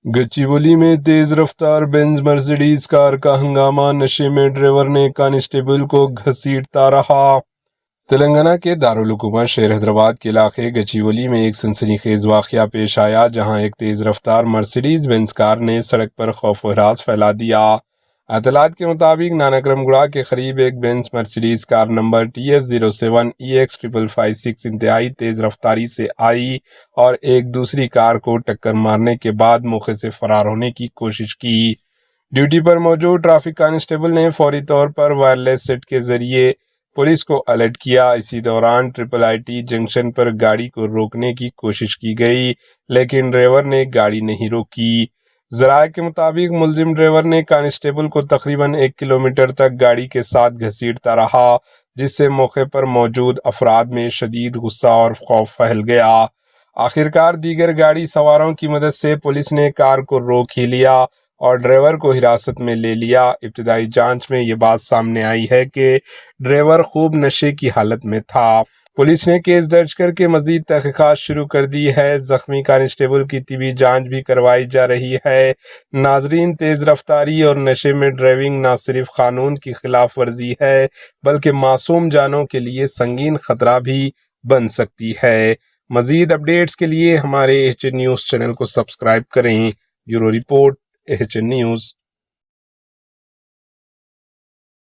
گچیولی میں تیز رفتار بینز مرسیڈیز کار کا ہنگامہ، نشے میں ڈرائیور نے کانسٹیبل کو گھسیٹتا رہا۔ تلنگانہ کے دارالحکومت شہر حیدرآباد کے علاقے گچیولی میں ایک سنسنی خیز واقعہ پیش آیا، جہاں ایک تیز رفتار مرسیڈیز بینز کار نے سڑک پر خوف و ہراس پھیلا دیا۔ اطلاعات کے مطابق ناناکرم گڑھ کے قریب ایک Benz Mercedes car number TS07EX5556 انتہائی تیز رفتاری سے آئی اور ایک دوسری کار کو ٹکر مارنے کے بعد موقع سے فرار ہونے کی کوشش کی۔ ڈیوٹی پر موجود ٹریفک کانسٹیبل نے فوری طور پر وائرلیس سیٹ کے ذریعے پولیس کو الرٹ کیا۔ اسی دوران IIIT جنکشن پر گاڑی کو روکنے کی کوشش کی گئی، لیکن ڈرائیور نے گاڑی نہیں روکی۔ ذرائع کے مطابق ملزم ڈرائیور نے کانسٹیبل کو تقریباً 1 کلومیٹر تک گاڑی کے ساتھ گھسیٹتا رہا، جس سے موقع پر موجود افراد میں شدید غصہ اور خوف پھیل گیا۔ آخرکار دیگر گاڑی سواروں کی مدد سے پولیس نے کار کو روک ہی لیا اور ڈرائیور کو حراست میں لے لیا۔ ابتدائی جانچ میں یہ بات سامنے آئی ہے کہ ڈرائیور خوب نشے کی حالت میں تھا۔ پولیس نے کیس درج کر کے مزید تحقیقات شروع کر دی ہے۔ زخمی کانسٹیبل کی طبی جانچ بھی کروائی جا رہی ہے۔ ناظرین، تیز رفتاری اور نشے میں ڈرائیونگ نہ صرف قانون کی خلاف ورزی ہے، بلکہ معصوم جانوں کے لیے سنگین خطرہ بھی بن سکتی ہے۔ مزید اپڈیٹس کے لیے ہمارے AHN نیوز چینل کو سبسکرائب کریں۔ Bureau report AHN news.